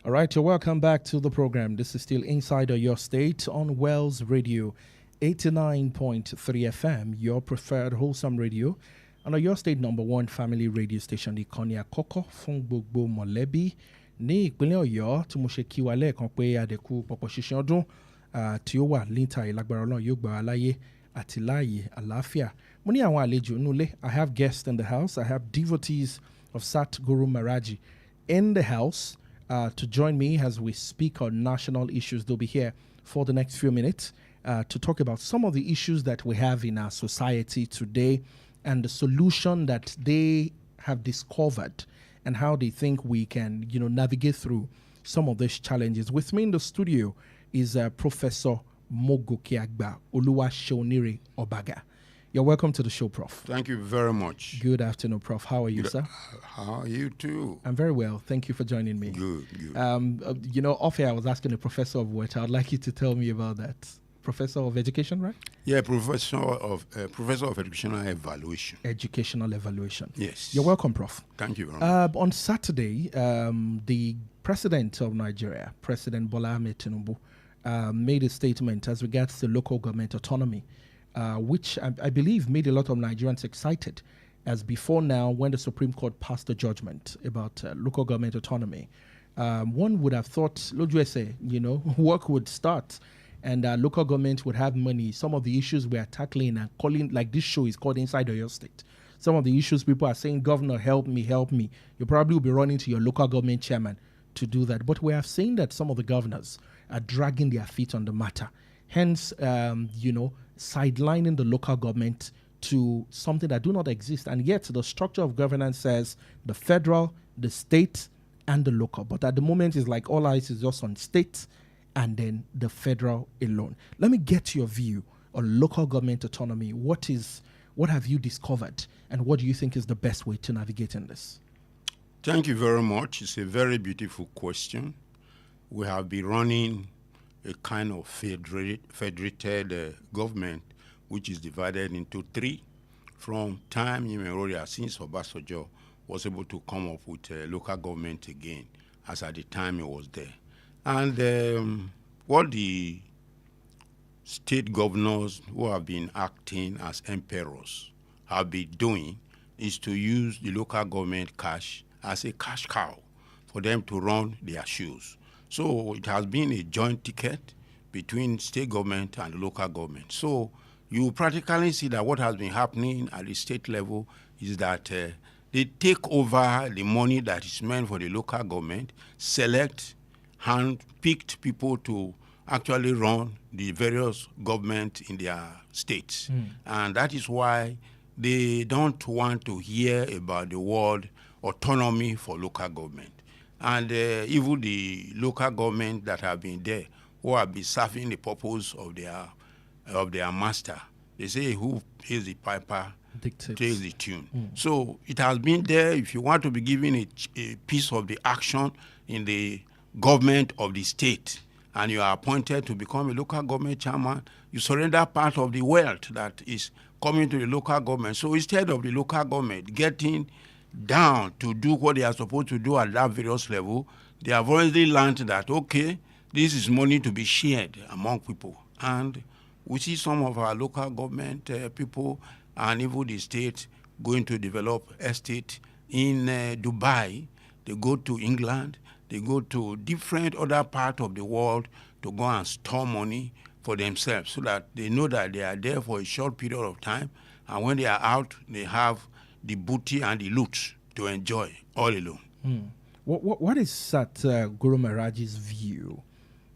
A: All right, you're welcome back to the program. This is still Inside Your State on Wells Radio 89.3 FM, your preferred wholesome radio, and your state #1 family radio station, Ìkànnì àkọ́kọ́ fún gbogbo mọ̀lẹ́bí ní ìpínlẹ̀ Ọ̀yọ́. Tí mo ṣe kí wa lẹ́ẹ̀kan pé àdẹ̀kù pọ̀pọ̀ ṣiṣẹ́ ọdún tí ó wà níta ìlágbára Ọlọ́run yóò gbà wá láyé àti láàyè àlàáfíà. Mo ní àwọn àlejò nínú ilé. I have guests in the house. I have devotees of Sat Guru Maharaji in the house to join me as we speak on national issues. They'll be here for the next few minutes to talk about some of the issues that we have in our society today and the solution that they have discovered and how they think we can, navigate through some of these challenges. With me in the studio is Professor Mogokeagba Oluwaseunire Obaga. You're welcome to the show, Prof.
I: Thank you very much.
A: Good afternoon, Prof. How are you, sir?
I: How are you too?
A: I'm very well. Thank you for joining me.
I: Good.
A: Off air, I was asking a professor of what. I'd like you to tell me about that. Professor of Education, right?
I: Yeah, Professor of Educational Evaluation.
A: Educational Evaluation.
I: Yes.
A: You're welcome, Prof.
I: Thank you very much.
A: On Saturday, the President of Nigeria, President Bola Ahmed Tinubu, made a statement as regards the local government autonomy, which I believe made a lot of Nigerians excited, as before now, when the Supreme Court passed a judgment about local government autonomy, one would have thought, work would start and local government would have money. Some of the issues we are tackling and calling, like this show is called Inside Oyo State. Some of the issues people are saying, Governor, help me. You probably will be running to your local government chairman to do that. But we have seen that some of the governors are dragging their feet on the matter. Hence, sidelining the local government to something that do not exist. And yet the structure of governance says the federal, the state, and the local. But at the moment, it's like all eyes is just on state and then the federal alone. Let me get your view on local government autonomy. What have you discovered, and what do you think is the best way to navigate in this?
I: Thank you very much. It's a very beautiful question. We have been running a kind of federated government, which is divided into three. From time immemorial, since Obasanjo was able to come up with a local government again, as at the time he was there. And what the state governors who have been acting as emperors have been doing is to use the local government cash as a cash cow for them to run their shows. So it has been a joint ticket between state government and local government. So you practically see that what has been happening at the state level is that they take over the money that is meant for the local government, select hand-picked people to actually run the various government in their states. And that is why they don't want to hear about the word autonomy for local government. And even the local government that have been there, who have been serving the purpose of their master, they say who pays the piper plays the tune. So it has been there. If you want to be given a piece of the action in the government of the state, and you are appointed to become a local government chairman, you surrender part of the wealth that is coming to the local government. So instead of the local government getting down to do what they are supposed to do at that various level, they have already learned that, okay, this is money to be shared among people. And we see some of our local government people and even the state going to develop estate in Dubai. They go to England. They go to different other parts of the world to go and store money for themselves so that they know that they are there for a short period of time. And when they are out, they have the booty and the loot to enjoy all alone.
A: What is Guru Maharaj's view?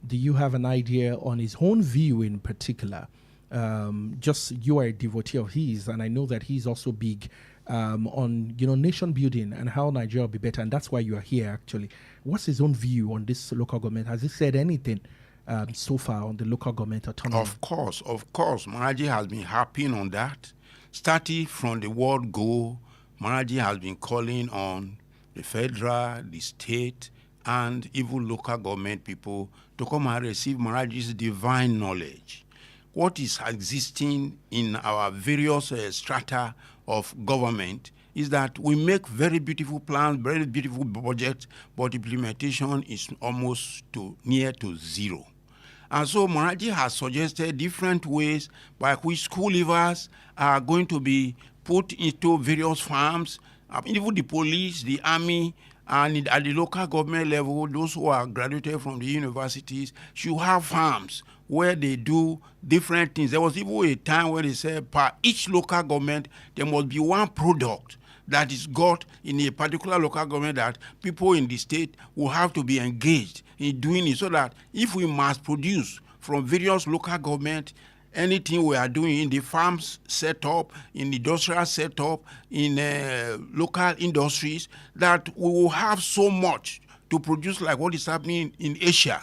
A: Do you have an idea on his own view in particular? Just you are a devotee of his, and I know that he's also big on nation building and how Nigeria will be better, and that's why you are here actually. What's his own view on this local government? Has he said anything so far on the local government autonomy?
I: Of course. Maharaji has been harping on that. Starting from the word go, Maharaji has been calling on the federal, the state, and even local government people to come and receive Maharaji's divine knowledge. What is existing in our various strata of government is that we make very beautiful plans, very beautiful budgets, but implementation is almost near to zero. And so Maharaji has suggested different ways by which school leavers are going to be put into various farms, even the police, the army, and at the local government level, those who are graduated from the universities should have farms where they do different things. There was even a time where they said per each local government, there must be one product that is got in a particular local government that people in the state will have to be engaged in doing it, so that if we mass produce from various local government, anything we are doing in the farms setup, in the industrial setup, in local industries, that we will have so much to produce like what is happening in Asia.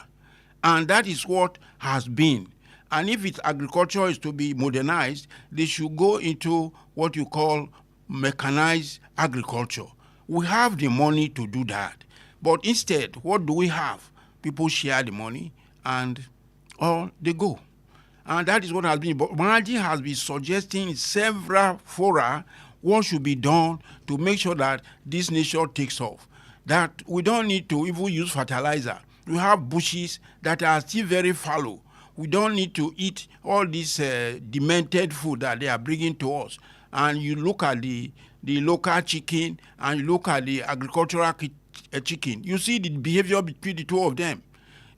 I: And that is what has been. And if its agriculture is to be modernized, they should go into what you call mechanized agriculture. We have the money to do that. But instead, what do we have? People share the money and they go. And that is what has been. But Maharaji has been suggesting in several fora what should be done to make sure that this nation takes off. That we don't need to even use fertilizer. We have bushes that are still very fallow. We don't need to eat all this demented food that they are bringing to us. And you look at the local chicken and you look at the agricultural chicken, you see the behavior between the two of them.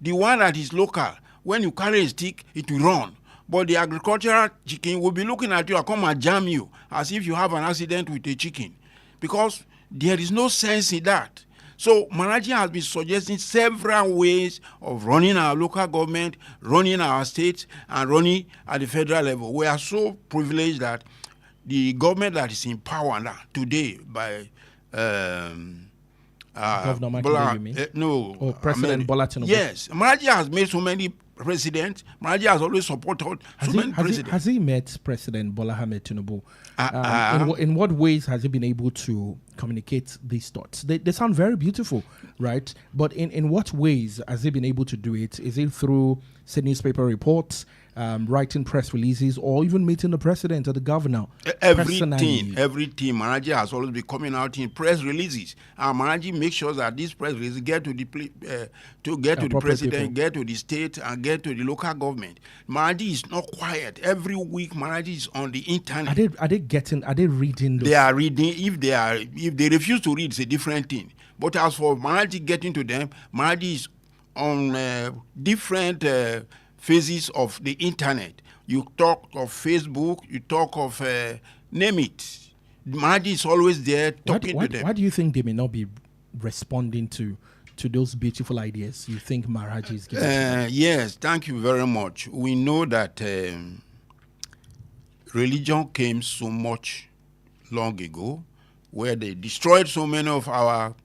I: The one that is local, when you carry a stick, it will run. But the agricultural chicken will be looking at you and come and jam you as if you have an accident with a chicken, because there is no sense in that. So Maraji has been suggesting several ways of running our local government, running our states, and running at the federal level. We are so privileged that the government that is in power now today by
A: Governor Makinde, you mean? President Bola Tinubu.
I: Yes, Maraji has made so many presidents. Maraji has always supported many presidents.
A: Has he met President Bola Ahmed Tinubu? In what ways has he been able to communicate these thoughts? They sound very beautiful, right? But in what ways has he been able to do it? Is it through newspaper reports, writing press releases, or even meeting the president or the governor?
I: Everything. Maraji has always been coming out in press releases. Maraji makes sure that these press releases get to the president, people, get to the state, and get to the local government. Maraji is not quiet. Every week, Maraji is on the internet.
A: Are they reading?
I: They are reading. If they refuse to read, it's a different thing. But as for Maraji getting to them, Maraji is on different phases of the internet. You talk of Facebook, you talk of name it. Maraji is always there talking to them.
A: Why do you think they may not be responding to those beautiful ideas you think Maraji is giving?
I: Yes, thank you very much. We know that religion came so much long ago, where they destroyed so many of our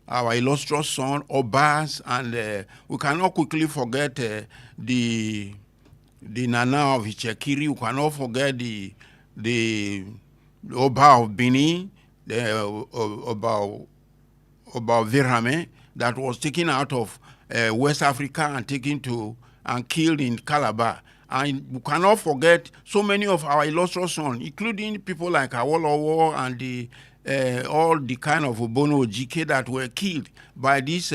I: illustrious sons, Obas, and we cannot quickly forget the Nana of Ichekiri. We cannot forget the Oba of Benin, the Oba Virame, that was taken out of West Africa and taken to and killed in Calabar. And we cannot forget so many of our illustrious sons, including people like Awolowo and all the kind of Obono Ojike that were killed by these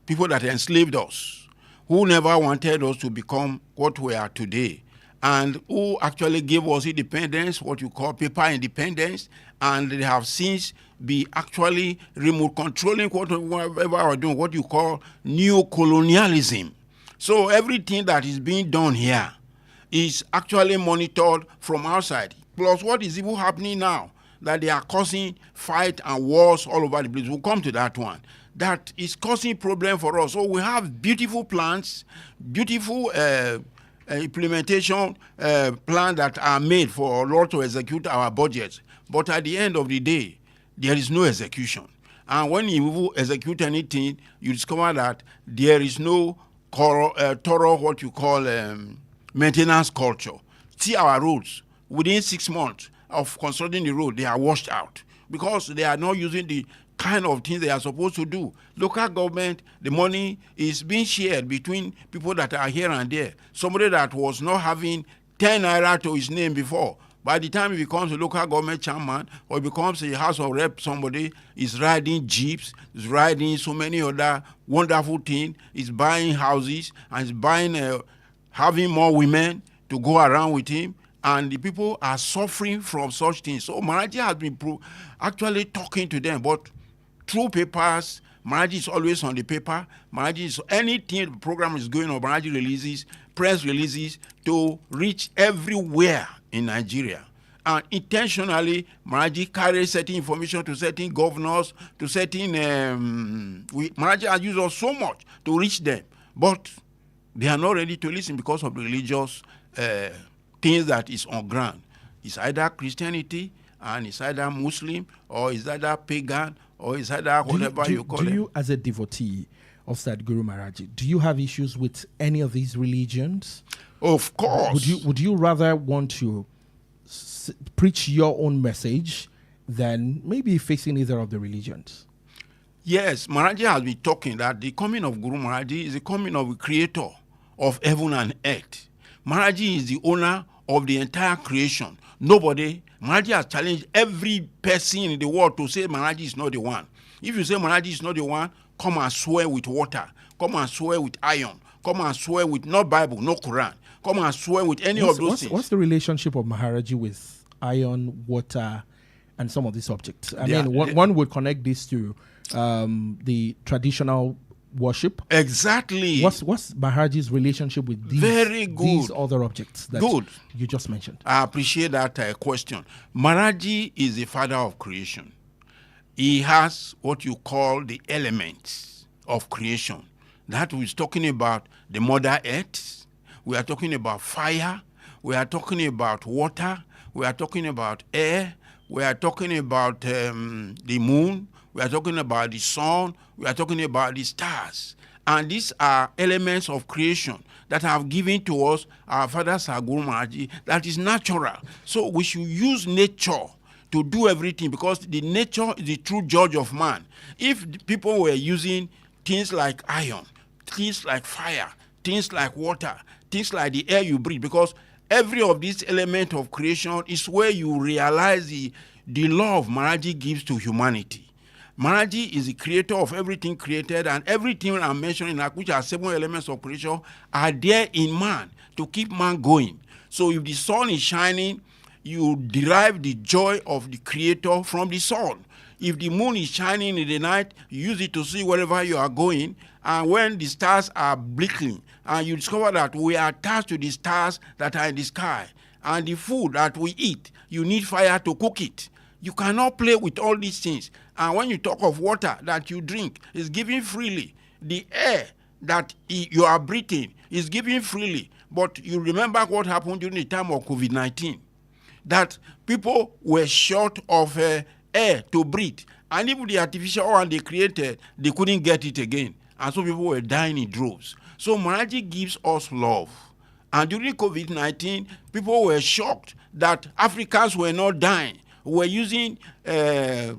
I: people that enslaved us, who never wanted us to become what we are today, and who actually gave us independence, what you call paper independence, and they have since be actually remote controlling whatever we're doing, what you call neo-colonialism. So everything that is being done here is actually monitored from outside. Plus what is even happening now, that they are causing fight and wars all over the place. We'll come to that one. That is causing problem for us. So we have beautiful plans, beautiful implementation plans that are made for us to execute our budgets. But at the end of the day, there is no execution. And when you execute anything, you discover that there is no thorough what you call maintenance culture. See our roads. Within 6 months of constructing the road, they are washed out because they are not using the kind of things they are supposed to do. Local government, the money is being shared between people that are here and there. Somebody that was not having 10 naira to his name before, by the time he becomes a local government chairman or he becomes a House of Rep, somebody is riding jeeps, is riding so many other wonderful things, is buying houses, and is buying, having more women to go around with him. And the people are suffering from such things. So Maraji has been actually talking to them, but through papers. Maraji is always on the paper. Maraji is anything the program is going on. Maraji releases, press releases to reach everywhere in Nigeria. And intentionally, Maraji carries certain information to certain governors, to certain. Maraji has used us so much to reach them, but they are not ready to listen because of the religious things that is on ground. It's either Christianity, and it's either Muslim, or it's either pagan, or it's either whatever you call it.
A: Do you, as a devotee of Sadhguru Maharaji, do you have issues with any of these religions?
I: Of course.
A: Would you rather want to preach your own message than maybe facing either of the religions?
I: Yes, Maharaji has been talking that the coming of Guru Maharaji is the coming of the creator of heaven and earth. Maharaji is the owner of the entire creation. Maharaji has challenged every person in the world to say Maharaji is not the one. If you say Maharaji is not the one, come and swear with water. Come and swear with iron. Come and swear with no Bible, no Quran. Come and swear with any of those things.
A: What's the relationship of Maharaji with iron, water, and some of these objects. I mean, one would connect this to the traditional worship.
I: Exactly.
A: What's Maharaji's relationship with these other objects that you just mentioned?
I: I appreciate that question. Maharaji is the father of creation. He has what you call the elements of creation. That we're talking about the Mother Earth. We are talking about fire. We are talking about water. We are talking about air. We are talking about the moon. We are talking about the sun. We are talking about the stars. And these are elements of creation that have given to us our father Saguru Maharaji that is natural. So we should use nature to do everything, because the nature is the true judge of man. If people were using things like iron, things like fire, things like water, things like the air you breathe, because every of these elements of creation is where you realize the love Maharaji gives to humanity. Maharaji is the creator of everything created, and everything I'm mentioning, which are 7 elements of creation, are there in man to keep man going. So if the sun is shining, you derive the joy of the creator from the sun. If the moon is shining in the night, you use it to see wherever you are going. And when the stars are blinking, and you discover that we are attached to the stars that are in the sky, and the food that we eat, you need fire to cook it. You cannot play with all these things. And when you talk of water that you drink, is given freely. The air that you are breathing is given freely. But you remember what happened during the time of COVID-19. That people were short of air to breathe. And even the artificial one they created, they couldn't get it again. And so people were dying in droves. So Maharaji gives us love. And during COVID-19, people were shocked that Africans were not dying. We were using herbs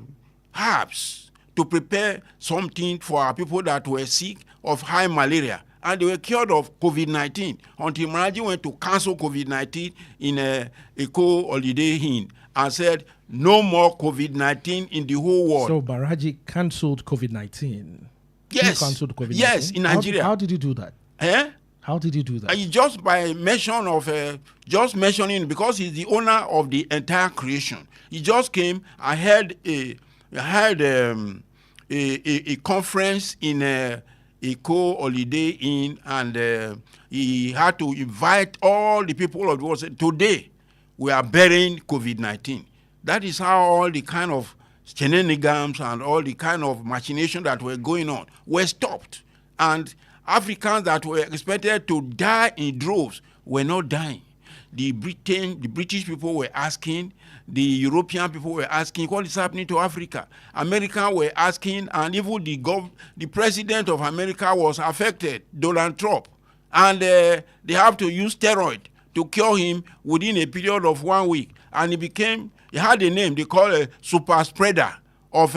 I: to prepare something for our people that were sick of high malaria. And they were cured of COVID-19 until Maharaji went to cancel COVID-19 in a holiday inn and said, no more COVID-19 in the whole world.
A: So Maharaji cancelled COVID-19?
I: Yes.
A: He cancelled COVID-19?
I: Yes, in Nigeria.
A: How did he do that? How did he do that?
I: Just by mention of, just mentioning, because he's the owner of the entire creation. He just came, I had a conference in a holiday inn, and he had to invite all the people of the world. Said, today, we are burying COVID-19. That is how all the kind of shenanigans and all the kind of machination that were going on were stopped. And Africans that were expected to die in droves were not dying. The British people were asking, the European people were asking, what is happening to Africa? Americans were asking, and even the president of America was affected, Donald Trump. And they have to use steroid to cure him within a period of 1 week. And he had a name, they call a super spreader of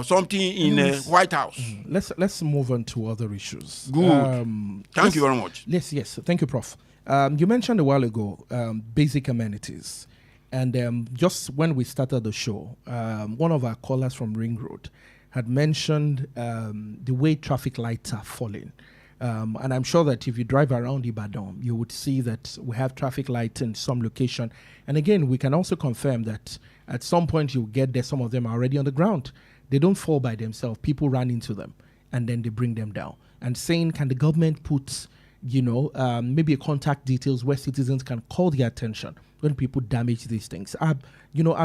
I: something in White House.
A: Let's move on to other issues.
I: Good. Thank you very much.
A: Yes. Thank you, Prof. You mentioned a while ago basic amenities. And just when we started the show, one of our callers from Ring Road had mentioned the way traffic lights are falling. And I'm sure that if you drive around Ibadan, you would see that we have traffic lights in some location. And again, we can also confirm that at some point you get there, some of them are already on the ground. They don't fall by themselves. People run into them and then they bring them down. And saying, can the government put, maybe a contact details where citizens can call their attention when people damage these things? Our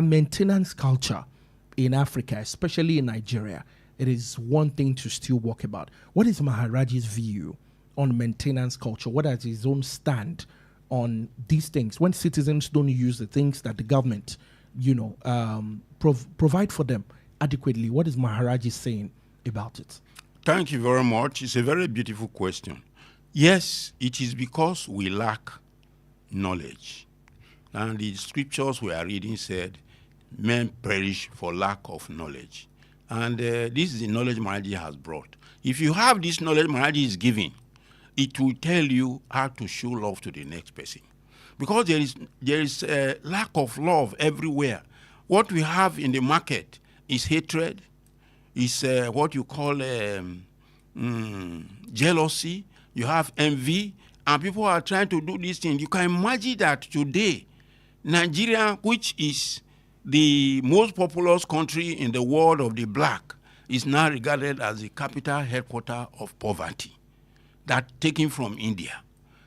A: maintenance culture in Africa, especially in Nigeria, it is one thing to still walk about. What is Maharaji's view on maintenance culture? What is his own stand on these things when citizens don't use the things that the government, provide for them adequately? What is Maharaji saying about it?
I: Thank you very much. It's a very beautiful question. Yes, it is because we lack knowledge. And the scriptures we are reading said, men perish for lack of knowledge. And this is the knowledge Maharaji has brought. If you have this knowledge Maharaji is giving, it will tell you how to show love to the next person. Because there is a lack of love everywhere. What we have in the market is hatred, is what you call jealousy, you have envy, and people are trying to do this thing. You can imagine that today, Nigeria, which is the most populous country in the world of the black is now regarded as the capital headquarters of poverty, that taken from India.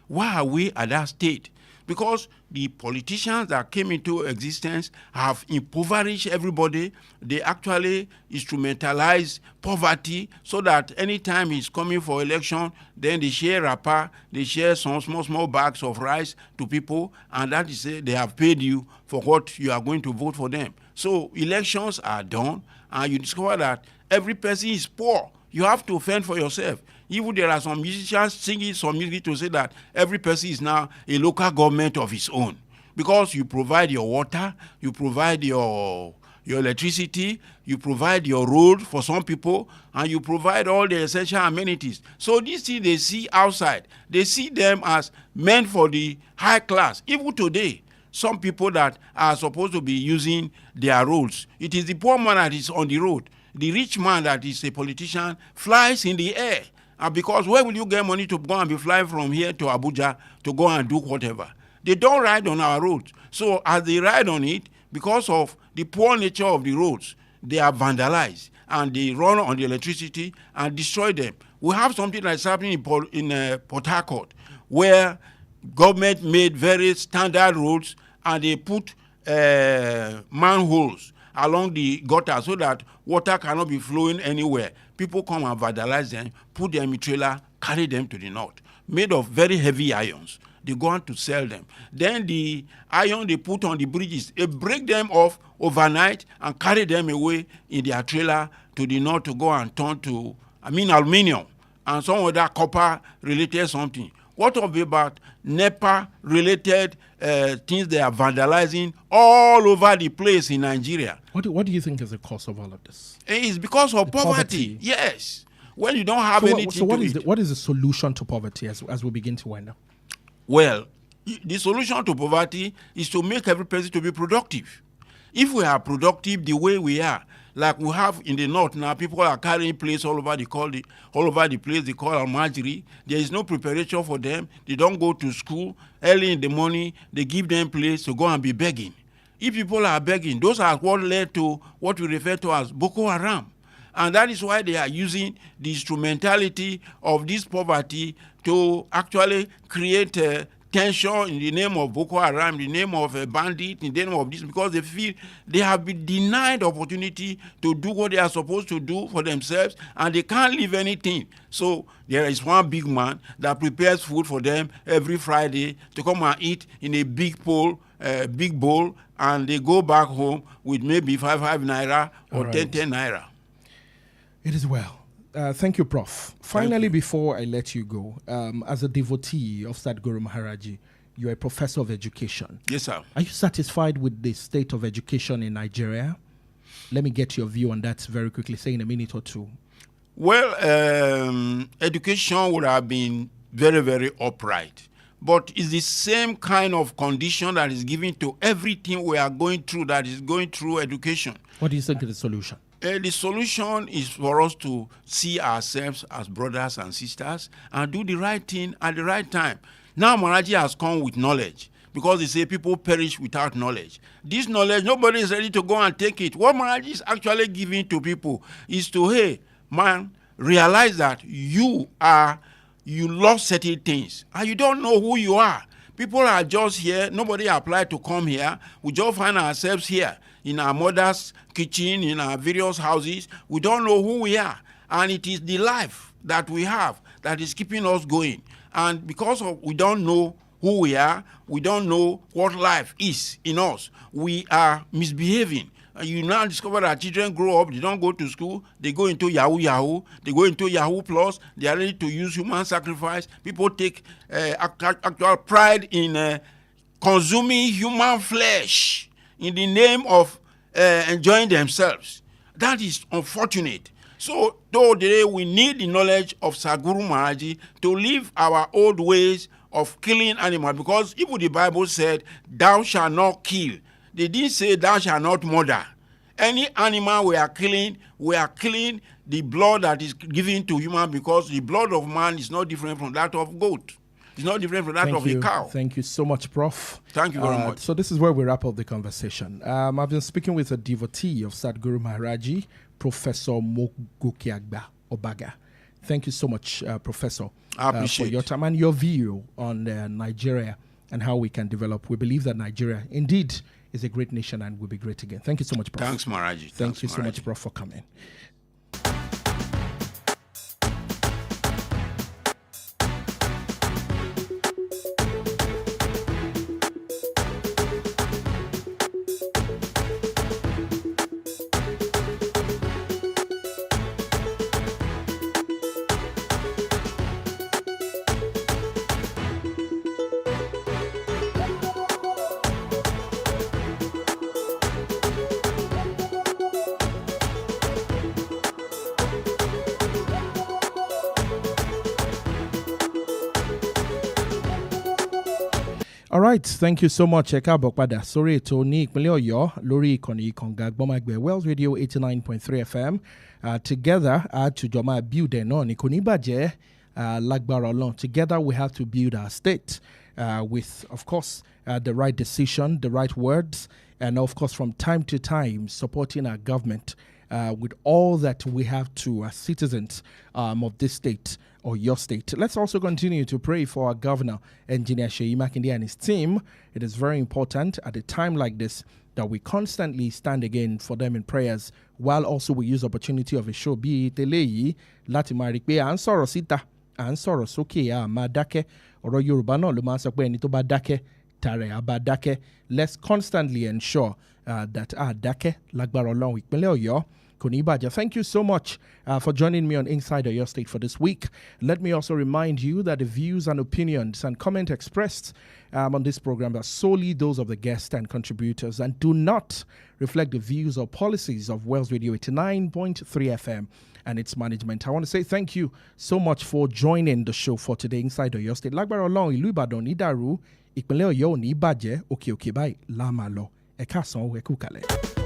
I: Why are we at that state? Because the politicians that came into existence have impoverished everybody. They actually instrumentalize poverty so that anytime he's coming for election, then they share wrapper, they share some small bags of rice to people, and that is they have paid you for what you are going to vote for them. So elections are done, and you discover that every person is poor. You have to fend for yourself. Even there are some musicians singing some music to say that every person is now a local government of his own, because you provide your water, you provide your electricity, you provide your road for some people, and you provide all the essential amenities. So these things they see outside, they see them as meant for the high class. Even today, some people that are supposed to be using their roads, it is the poor man that is on the road. The rich man that is a politician flies in the air. And because where will you get money to go and be flying from here to Abuja to go and do whatever? They don't ride on our roads. So as they ride on it, because of the poor nature of the roads, they are vandalized and they run on the electricity and destroy them. We have something that's happening in Port Harcourt, where government made very standard roads and they put manholes along the gutter so that water cannot be flowing anywhere. People come and vandalize them, put them in trailer, carry them to the north, made of very heavy irons. They go on to sell them. Then the iron they put on the bridges, they break them off overnight and carry them away in their trailer to the north to go and turn to, aluminum and some other copper-related something. What about NEPA-related things they are vandalizing all over the place in Nigeria?
A: What do you think is the cause of all of this?
I: It's because of poverty. Yes. When you don't have anything
A: what is the solution to poverty as we begin to wind up?
I: Well, the solution to poverty is to make every person to be productive. If we are productive the way we are, like we have in the north now, people are carrying plates all over the place. They call Almajiri. There is no preparation for them. They don't go to school. Early in the morning, they give them plates to go and be begging. If people are begging, those are what led to what we refer to as Boko Haram. And that is why they are using the instrumentality of this poverty to actually create tension in the name of Boko Haram, in the name of a bandit, in the name of this, because they feel they have been denied opportunity to do what they are supposed to do for themselves, and they can't leave anything. So there is one big man that prepares food for them every Friday to come and eat in a big bowl, and they go back home with maybe 5 naira or 10 naira.
A: It is well. Thank you, Prof. Finally, before I let you go, as a devotee of Sadhguru Maharaji, you're a professor of education.
I: Yes, sir.
A: Are you satisfied with the state of education in Nigeria? Let me get your view on that very quickly, say in a minute or two.
I: Well, education would have been very, very upright. But it's the same kind of condition that is given to everything we are going through, that is going through education.
A: What do you think is the solution?
I: The solution is for us to see ourselves as brothers and sisters and do the right thing at the right time. Now Maharaji has come with knowledge, because they say people perish without knowledge. This knowledge, nobody is ready to go and take it. What Maharaji is actually giving to people is to, hey, man, realize that you lost certain things and you don't know who you are. People are just here. Nobody applied to come here. We just find ourselves here in our mother's kitchen, in our various houses. We don't know who we are. And it is the life that we have that is keeping us going. And because we don't know who we are, we don't know what life is in us, we are misbehaving. You now discover that children grow up, they don't go to school, they go into Yahoo, they go into Yahoo Plus, they are ready to use human sacrifice. People take actual pride in consuming human flesh in the name of enjoying themselves. That is unfortunate. So, though today we need the knowledge of Sadhguru Maharaji to leave our old ways of killing animals, because even the Bible said, thou shalt not kill. They didn't say thou shalt not murder. Any animal we are killing the blood that is given to human, because the blood of man is not different from that of goat. It's not different from that of a cow.
A: Thank you so much, Prof.
I: Thank you very much.
A: So this is where we wrap up the conversation. I've been speaking with a devotee of Sadhguru Maharaji, Professor Mogokeagba Obaga. Thank you so much, Professor,
I: I appreciate
A: for your time and your view on Nigeria and how we can develop. We believe that Nigeria indeed is a great nation and will be great again. Thank you so much, Prof.
I: Thanks, Maharaji.
A: Thank you so much, Prof, for coming. All right, thank you so much. Ẹ káàbọ̀ padà sórí ètò ní ìpínlẹ̀ Ọ̀yọ́ lórí ìkànnì ìkànga gbọ́mágbẹ́ Wells Radio 89.3 FM. Together, àtújọ́ máa build ẹ̀ náà ní kò ní bàjẹ́ lágbára Ọlọ́run. Together, we have to build our state with, of course, the right decision, the right words, and of course, from time to time, supporting our government with all that we have to as citizens of this state or your state. Let's also continue to pray for our governor, Engineer Seyi Makinde, and his team. It is very important at a time like this that we constantly stand again for them in prayers, while also we use opportunity of a show bí tẹ́lẹ̀ yìí láti máa rí pé à ń sọ̀rọ̀ síta, à ń sọ̀rọ̀ sókè, à máa dákẹ́. Ọ̀rọ̀ Yorùbá náà ló máa ń sọ pé ẹni tó bá dákẹ́ tààrẹ̀ á bá dákẹ́. Let's constantly ensure that dákẹ́ lágbára Ọlọ́run ìpínlẹ̀ Ọ̀yọ́. Thank you so much for joining me on Inside Your State for this week. Let me also remind you that the views and opinions and comments expressed on this program are solely those of the guests and contributors and do not reflect the views or policies of Wells Radio 89.3 FM and its management. I want to say thank you so much for joining the show for today, Inside Your State. Lágbára Ọlọ́run, ìlú Ìbàdàn ní dàrú, ìpínlẹ̀ Ọ̀yọ́ ò ní bàjẹ́, òkè òkè báyìí la máa lọ. Ẹ káàsán, ẹ kú kalẹ̀.